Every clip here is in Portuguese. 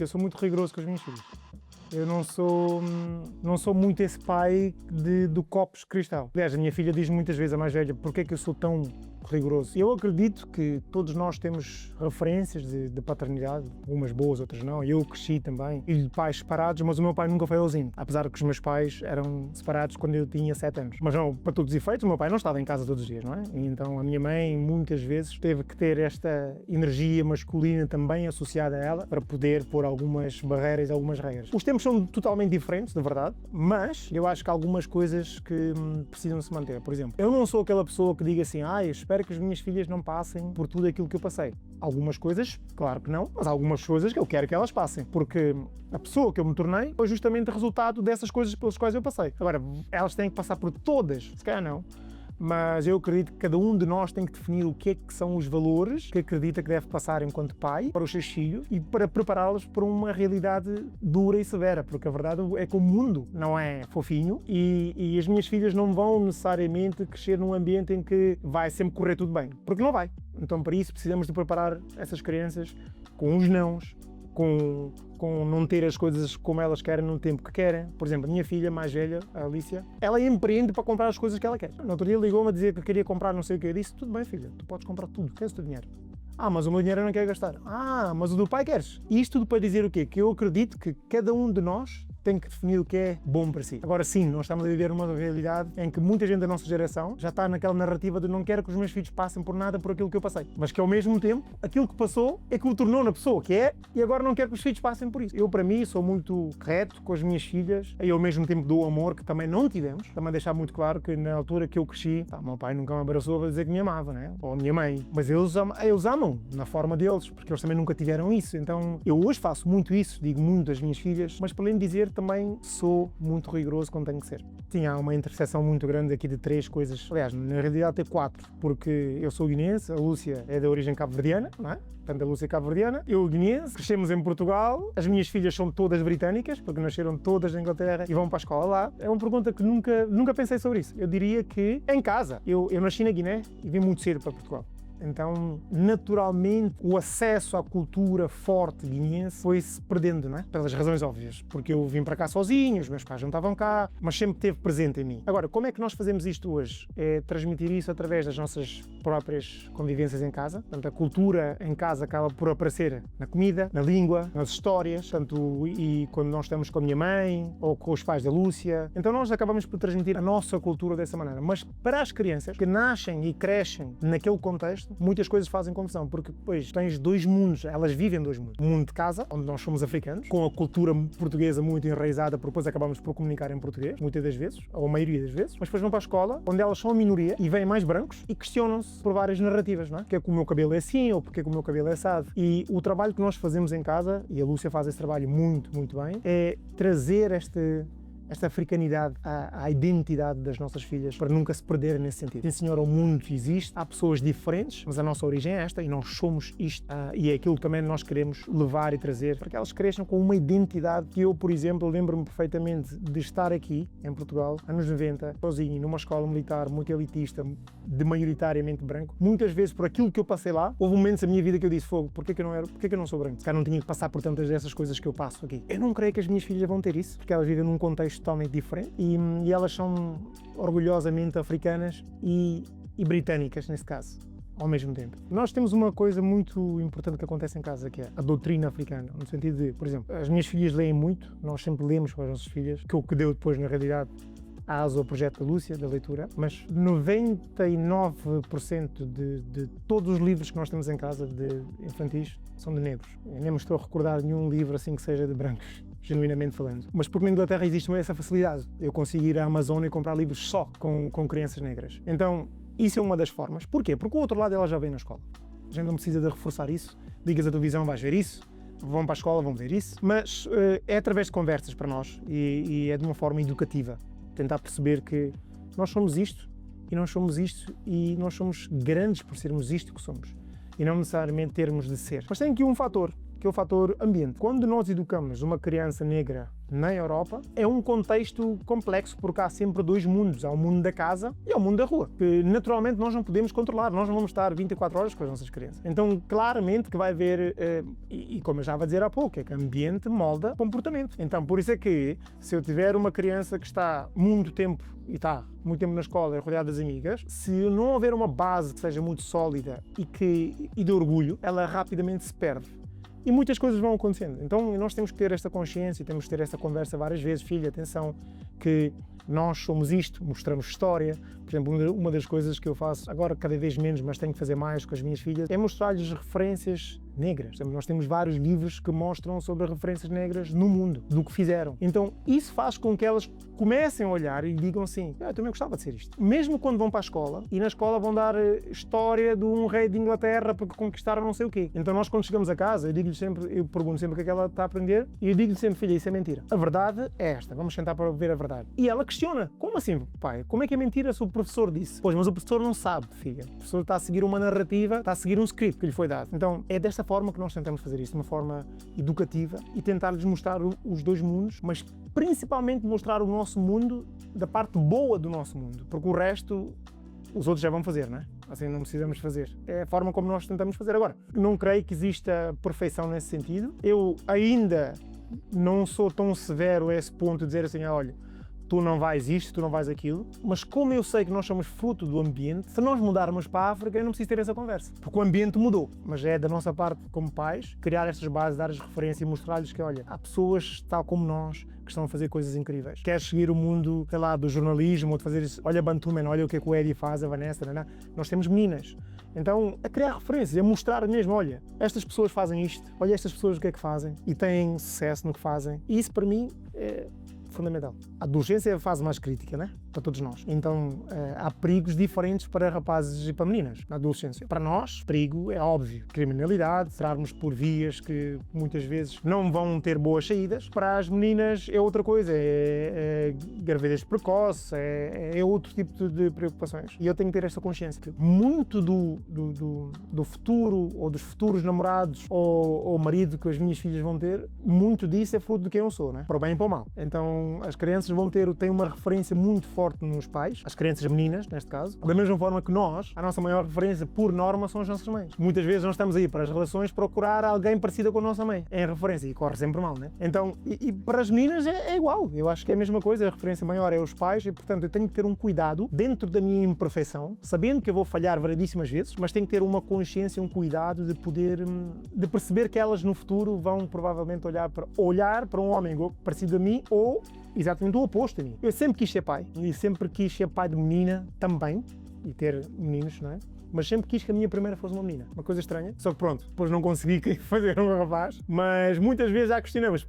Eu sou muito rigoroso com as minhas filhas. Eu não sou muito esse pai do copos de cristal. Aliás, a minha filha diz muitas vezes, a mais velha, porque é que eu sou tão rigoroso? Eu acredito que todos nós temos referências de paternidade, umas boas, outras não. Eu cresci também, filho de pais separados, mas o meu pai nunca foi ausente. Apesar que os meus pais eram separados quando eu tinha 7 anos. Mas não, para todos os efeitos, o meu pai não estava em casa todos os dias, não é? E então a minha mãe muitas vezes teve que ter esta energia masculina também associada a ela para poder pôr algumas barreiras, algumas regras. Os tempos são totalmente diferentes, de verdade, mas eu acho que há algumas coisas que precisam se manter. Por exemplo, eu não sou aquela pessoa que diga assim, espero que as minhas filhas não passem por tudo aquilo que eu passei. Algumas coisas, claro que não, mas há algumas coisas que eu quero que elas passem, porque a pessoa que eu me tornei foi justamente resultado dessas coisas pelas quais eu passei. Agora, elas têm que passar por todas, se calhar não, mas eu acredito que cada um de nós tem que definir o que é que são os valores que acredita que deve passar enquanto pai para os seus filhos e para prepará-los para uma realidade dura e severa, porque a verdade é que o mundo não é fofinho e as minhas filhas não vão necessariamente crescer num ambiente em que vai sempre correr tudo bem, porque não vai. Então, para isso, precisamos de preparar essas crianças com os nãos, com não ter as coisas como elas querem no tempo que querem. Por exemplo, a minha filha mais velha, a Alicia, ela empreende para comprar as coisas que ela quer. No outro dia ligou-me a dizer que queria comprar não sei o que. Eu disse, tudo bem filha, tu podes comprar tudo, queres o teu dinheiro. Mas o meu dinheiro eu não quero gastar. Mas o do pai queres. E isto tudo para dizer o quê? Que eu acredito que cada um de nós tem que definir o que é bom para si. Agora sim, nós estamos a viver uma realidade em que muita gente da nossa geração já está naquela narrativa de não quero que os meus filhos passem por nada por aquilo que eu passei. Mas que ao mesmo tempo, aquilo que passou é que o tornou na pessoa que é e agora não quero que os filhos passem por isso. Eu, para mim, sou muito reto com as minhas filhas e ao mesmo tempo dou amor que também não tivemos. Também deixar muito claro que na altura que eu cresci, o meu pai nunca me abraçou para dizer que me amava, né? Ou a minha mãe. Mas eles amam na forma deles, porque eles também nunca tiveram isso. Então, eu hoje faço muito isso, digo muito às minhas filhas, mas para além de dizer, também sou muito rigoroso quando tenho que ser. Tinha uma interseção muito grande aqui de 3 coisas, aliás, na realidade até 4, porque eu sou guineense, a Lúcia é da origem cabo-verdiana, não é? Portanto, a Lúcia é cabo-verdiana, eu guineense, crescemos em Portugal, as minhas filhas são todas britânicas, porque nasceram todas na Inglaterra e vão para a escola lá. É uma pergunta que nunca pensei sobre isso. Eu diria que, em casa, eu nasci na Guiné e vim muito cedo para Portugal. Então, naturalmente, o acesso à cultura forte guineense foi-se perdendo, não é? Pelas razões óbvias. Porque eu vim para cá sozinho, os meus pais não estavam cá, mas sempre esteve presente em mim. Agora, como é que nós fazemos isto hoje? É transmitir isso através das nossas próprias convivências em casa. Portanto, a cultura em casa acaba por aparecer na comida, na língua, nas histórias, e quando nós estamos com a minha mãe ou com os pais da Lúcia. Então, nós acabamos por transmitir a nossa cultura dessa maneira. Mas para as crianças que nascem e crescem naquele contexto, muitas coisas fazem confusão, porque depois tens 2 mundos, elas vivem 2 mundos. O mundo de casa, onde nós somos africanos, com a cultura portuguesa muito enraizada, porque depois acabamos por comunicar em português, muitas das vezes, ou a maioria das vezes, mas depois vão para a escola, onde elas são a minoria e vêm mais brancos e questionam-se por várias narrativas, não é? Porque é que o meu cabelo é assim, ou porque é que o meu cabelo é assado. E o trabalho que nós fazemos em casa, e a Lúcia faz esse trabalho muito, muito bem, é trazer esta africanidade à identidade das nossas filhas para nunca se perderem nesse sentido. Sim, senhor, o mundo existe, há pessoas diferentes, mas a nossa origem é esta e nós somos isto. E é aquilo que também nós queremos levar e trazer para que elas cresçam com uma identidade que eu, por exemplo, lembro-me perfeitamente de estar aqui em Portugal, anos 90, sozinho, numa escola militar muito elitista, de maioritariamente branco. Muitas vezes, por aquilo que eu passei lá, houve momentos da minha vida que eu disse, fogo, porquê que eu não sou branco? Se calhar não tinha que passar por tantas dessas coisas que eu passo aqui. Eu não creio que as minhas filhas vão ter isso, porque elas vivem num contexto totalmente diferente e elas são orgulhosamente africanas e britânicas, nesse caso, ao mesmo tempo. Nós temos uma coisa muito importante que acontece em casa, que é a doutrina africana, no sentido de, por exemplo, as minhas filhas leem muito, nós sempre lemos para as nossas filhas, que é o que deu depois, na realidade, a asa ao projeto da Lúcia, da leitura, mas 99% de todos os livros que nós temos em casa, de infantis, são de negros. Eu nem me estou a recordar de nenhum livro assim que seja de brancos, genuinamente falando. Mas porque na Inglaterra existe essa facilidade. Eu consigo ir à Amazon e comprar livros só com crianças negras. Então, isso é uma das formas. Porquê? Porque o outro lado ela já vem na escola. A gente não precisa de reforçar isso. Ligas a televisão, vais ver isso. Vão para a escola, vão ver isso. Mas é através de conversas para nós e é de uma forma educativa. Tentar perceber que nós somos isto e nós somos isto e nós somos grandes por sermos isto que somos e não necessariamente termos de ser. Mas tem aqui um fator que é o fator ambiente. Quando nós educamos uma criança negra na Europa, é um contexto complexo, porque há sempre dois mundos. Há o mundo da casa e há o mundo da rua, que naturalmente nós não podemos controlar, nós não vamos estar 24 horas com as nossas crianças. Então, claramente que vai haver, e como eu já estava a dizer há pouco, é que o ambiente molda comportamento. Então, por isso é que, se eu tiver uma criança que está muito tempo, e está muito tempo na escola, rodeada das amigas, se não houver uma base que seja muito sólida e de orgulho, ela rapidamente se perde. E muitas coisas vão acontecendo. Então nós temos que ter esta consciência, temos que ter esta conversa várias vezes. Filha, atenção, que nós somos isto, mostramos história. Por exemplo, uma das coisas que eu faço, agora cada vez menos, mas tenho que fazer mais com as minhas filhas, é mostrar-lhes referências negras. Nós temos vários livros que mostram sobre as referências negras no mundo, do que fizeram. Então isso faz com que elas comecem a olhar e digam assim, eu também gostava de ser isto. Mesmo quando vão para a escola, e na escola vão dar história de um rei de Inglaterra porque conquistaram não sei o quê. Então nós, quando chegamos a casa, eu pergunto sempre o que é que ela está a aprender, e eu digo-lhe sempre, filha, isso é mentira. A verdade é esta, vamos sentar para ver a verdade. E ela questiona, como assim, pai? Como é que é mentira se o professor disse? Pois, mas o professor não sabe, filha. O professor está a seguir uma narrativa, está a seguir um script que lhe foi dado. Então é desta forma que nós tentamos fazer isto, de uma forma educativa, e tentar-lhes mostrar os dois mundos, mas principalmente mostrar o nosso mundo da parte boa do nosso mundo, porque o resto os outros já vão fazer, não é? Assim não precisamos fazer. É a forma como nós tentamos fazer. Agora, não creio que exista perfeição nesse sentido. Eu ainda não sou tão severo a esse ponto de dizer assim, olha, tu não vais isto, tu não vais aquilo, mas como eu sei que nós somos fruto do ambiente, se nós mudarmos para a África, eu não preciso ter essa conversa, porque o ambiente mudou, mas é da nossa parte como pais, criar estas bases, dar-lhes referência e mostrar-lhes que, olha, há pessoas tal como nós que estão a fazer coisas incríveis. Queres seguir o mundo, sei lá, do jornalismo, ou de fazer isso, olha Bantuman, olha o que é que o Eddie faz, a Vanessa, não, não. Nós temos meninas. Então, a criar referências, a mostrar mesmo, olha, estas pessoas fazem isto, olha estas pessoas o que é que fazem, e têm sucesso no que fazem. E isso, para mim, é fundamental. A adolescência é a fase mais crítica, né? Para todos nós. Então, há perigos diferentes para rapazes e para meninas na adolescência. Para nós, perigo é óbvio. Criminalidade, entrarmos por vias que muitas vezes não vão ter boas saídas. Para as meninas é outra coisa, é gravidez precoce, é outro tipo de preocupações. E eu tenho que ter esta consciência que muito do futuro, ou dos futuros namorados, ou marido que as minhas filhas vão ter, muito disso é fruto de quem eu sou, né? Para o bem e para o mal. Então, as crianças têm uma referência muito forte nos pais, as crianças meninas, neste caso, da mesma forma que nós, a nossa maior referência, por norma, são as nossas mães. Muitas vezes nós estamos aí para as relações procurar alguém parecido com a nossa mãe, em referência, e corre sempre mal, né? Então, e para as meninas é igual, eu acho que é a mesma coisa, a referência maior é os pais, e portanto eu tenho que ter um cuidado dentro da minha imperfeição, sabendo que eu vou falhar variedíssimas vezes, mas tenho que ter uma consciência, um cuidado de perceber que elas no futuro vão provavelmente olhar para um homem parecido a mim, ou exatamente o oposto a mim. Eu sempre quis ser pai, e sempre quis ser pai de menina também, e ter meninos, não é? Mas sempre quis que a minha primeira fosse uma menina. Uma coisa estranha. Só que pronto, depois não consegui fazer um rapaz. Mas muitas vezes já questionamos,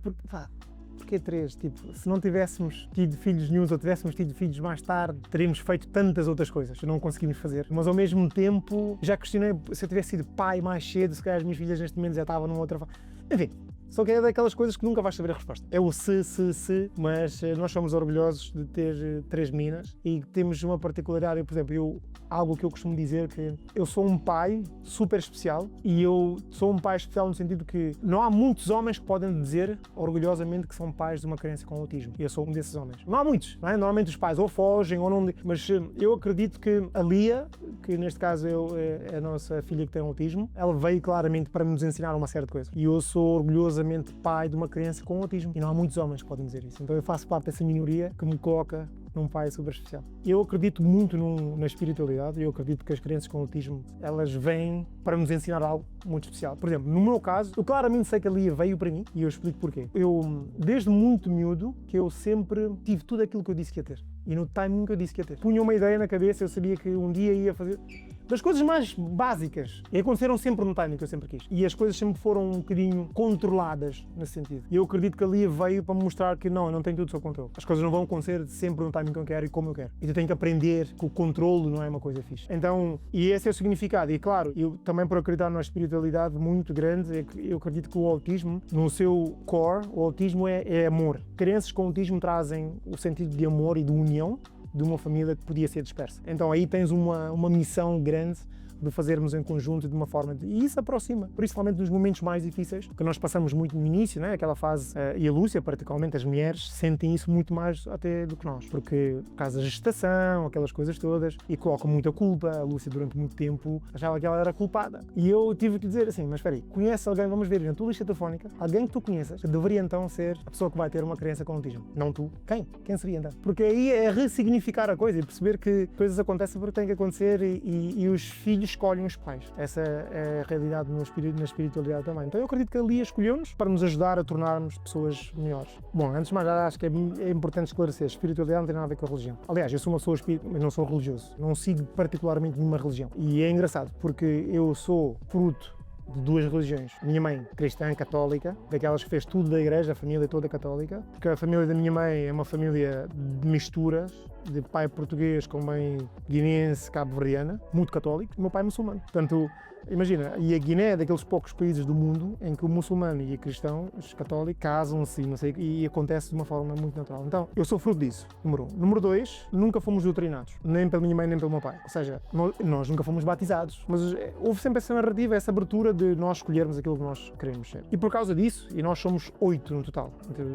porquê três? Tipo, se não tivéssemos tido filhos nenhuns, ou tivéssemos tido filhos mais tarde, teríamos feito tantas outras coisas que não conseguimos fazer. Mas ao mesmo tempo, já questionei, se eu tivesse sido pai mais cedo, se calhar as minhas filhas neste momento já estavam numa outra fase. Enfim. Só que é daquelas coisas que nunca vais saber a resposta. É o se, mas nós somos orgulhosos de ter 3 meninas e temos uma particularidade. Por exemplo, algo que eu costumo dizer que eu sou um pai super especial, e eu sou um pai especial no sentido que não há muitos homens que podem dizer orgulhosamente que são pais de uma criança com autismo. E eu sou um desses homens. Não há muitos, não é? Normalmente os pais ou fogem ou não... Mas eu acredito que a Lia, que neste caso é a nossa filha que tem autismo, ela veio claramente para nos ensinar uma série de coisas. E eu sou orgulhoso pai de uma criança com autismo, e não há muitos homens que podem dizer isso. Então eu faço parte dessa minoria que me coloca num pai super especial. Eu acredito muito na espiritualidade, e eu acredito que as crianças com autismo, elas vêm para nos ensinar algo muito especial. Por exemplo, no meu caso, eu claramente sei que a Lia veio para mim, e eu explico porquê. Eu, desde muito miúdo, que eu sempre tive tudo aquilo que eu disse que ia ter. E no timing que eu disse que ia ter. Punha uma ideia na cabeça, eu sabia que um dia ia fazer... Das coisas mais básicas, e aconteceram sempre no timing que eu sempre quis. E as coisas sempre foram um bocadinho controladas nesse sentido. E eu acredito que a Lia veio para me mostrar que não, eu não tenho tudo sob controle. As coisas não vão acontecer sempre no timing que eu quero e como eu quero. E tu tens que aprender que o controlo não é uma coisa fixe. Então, e esse é o significado. E claro, eu também, por acreditar numa espiritualidade muito grande, eu acredito que o autismo, no seu core, o autismo é amor. Crianças com autismo trazem o sentido de amor e de união de uma família que podia ser dispersa. Então aí tens uma missão grande de fazermos em conjunto de uma forma, e isso aproxima, principalmente nos momentos mais difíceis, que nós passamos muito no início, né? Aquela fase, e a Lúcia, particularmente as mulheres, sentem isso muito mais até do que nós, porque por causa da gestação, aquelas coisas todas, e colocam muita culpa. A Lúcia durante muito tempo achava que ela era culpada, e eu tive que dizer assim, mas espera aí, conhece alguém, vamos ver na tua lista telefónica, alguém que tu conheças, que deveria então ser a pessoa que vai ter uma criança com autismo, não tu. Quem? Quem seria então? Porque aí é ressignificar a coisa e perceber que coisas acontecem porque têm que acontecer e os filhos escolhem os pais. Essa é a realidade na espiritualidade também. Então eu acredito que a Lia escolheu-nos para nos ajudar a tornarmos pessoas melhores. Bom, antes de mais nada, acho que é importante esclarecer, a espiritualidade não tem nada a ver com a religião. Aliás, eu sou uma pessoa espírita, mas não sou religioso. Não sigo particularmente nenhuma religião. E é engraçado, porque eu sou fruto de duas religiões. Minha mãe, cristã, católica, daquelas que fez tudo da igreja, a família toda católica, porque a família da minha mãe é uma família de misturas, de pai português com mãe guineense, cabo-verdiana, muito católico, e meu pai é muçulmano. Portanto, imagina, e a Guiné é daqueles poucos países do mundo em que o muçulmano e o cristão, os católicos, casam-se, não sei, e acontece de uma forma muito natural. Então, eu sou fruto disso, número 1. Número 2, nunca fomos doutrinados, nem pela minha mãe, nem pelo meu pai. Ou seja, nós nunca fomos batizados, mas houve sempre essa narrativa, essa abertura de nós escolhermos aquilo que nós queremos ser. E por causa disso, e nós somos 8 no total, entre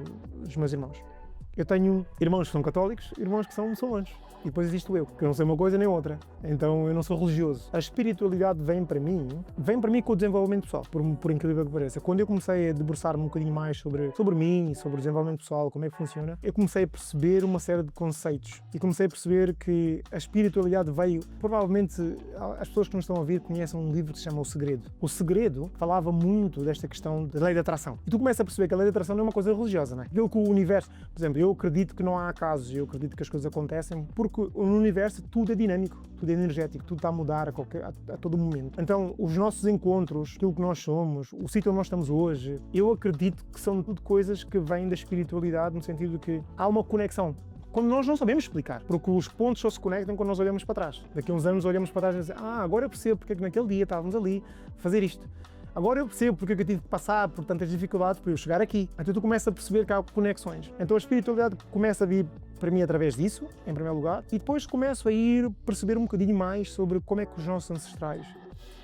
os meus irmãos, eu tenho irmãos que são católicos e irmãos que são muçulmanos. E depois existe eu, que eu não sei uma coisa nem outra. Então eu não sou religioso. A espiritualidade vem para mim com o desenvolvimento pessoal, por incrível que pareça. Quando eu comecei a debruçar-me um bocadinho mais sobre mim, sobre o desenvolvimento pessoal, como é que funciona, eu comecei a perceber uma série de conceitos. E comecei a perceber que a espiritualidade veio, provavelmente as pessoas que nos estão a ouvir conhecem um livro que se chama O Segredo. O Segredo falava muito desta questão da lei da atração. E tu começas a perceber que a lei da atração não é uma coisa religiosa, não é? Aquilo que o universo, por exemplo, eu acredito que não há acasos, eu acredito que as coisas acontecem porque no universo tudo é dinâmico, tudo é energético, tudo está a mudar a todo momento. Então, os nossos encontros, aquilo que nós somos, o sítio onde nós estamos hoje, eu acredito que são tudo coisas que vêm da espiritualidade, no sentido de que há uma conexão. Quando nós não sabemos explicar, porque os pontos só se conectam quando nós olhamos para trás. Daqui a uns anos olhamos para trás e dizemos, agora eu percebo porque é que naquele dia estávamos ali a fazer isto. Agora eu percebo porque é que eu tive que passar por tantas dificuldades para eu chegar aqui. Então tu começas a perceber que há conexões. Então a espiritualidade começa a vir para mim através disso, em primeiro lugar, e depois começo a ir perceber um bocadinho mais sobre como é que os nossos ancestrais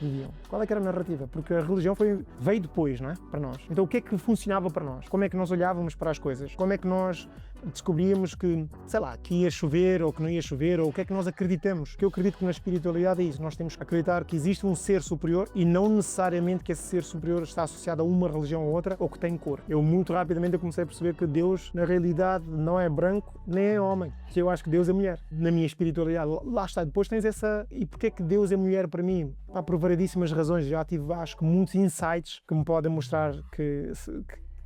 viviam. Qual é que era a narrativa? Porque a religião veio depois, não é? Para nós. Então o que é que funcionava para nós? Como é que nós olhávamos para as coisas? Como é que nós descobríamos que, sei lá, que ia chover ou que não ia chover, ou o que é que nós acreditamos? Porque eu acredito que na espiritualidade é isso. Nós temos que acreditar que existe um ser superior e não necessariamente que esse ser superior está associado a uma religião ou outra ou que tem cor. Eu muito rapidamente comecei a perceber que Deus, na realidade, não é branco nem é homem. Eu acho que Deus é mulher. Na minha espiritualidade, lá está. Depois tens essa... E porquê é que Deus é mulher para mim? Por variedíssimas razões. Já tive, acho que, muitos insights que me podem mostrar que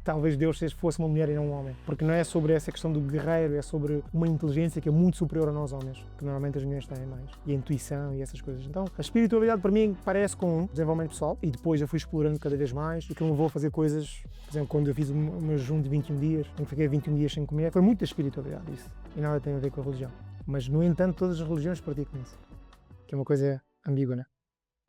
talvez Deus fosse uma mulher e não um homem. Porque não é sobre essa questão do guerreiro, é sobre uma inteligência que é muito superior a nós homens, que normalmente as mulheres têm mais. E a intuição e essas coisas. Então, a espiritualidade para mim parece com desenvolvimento pessoal e depois eu fui explorando cada vez mais e que me levou a fazer coisas, por exemplo, quando eu fiz o meu jejum de 21 dias, em que fiquei 21 dias sem comer, foi muito da espiritualidade isso. E nada tem a ver com a religião. Mas, no entanto, todas as religiões praticam isso. Que é uma coisa ambígua, né?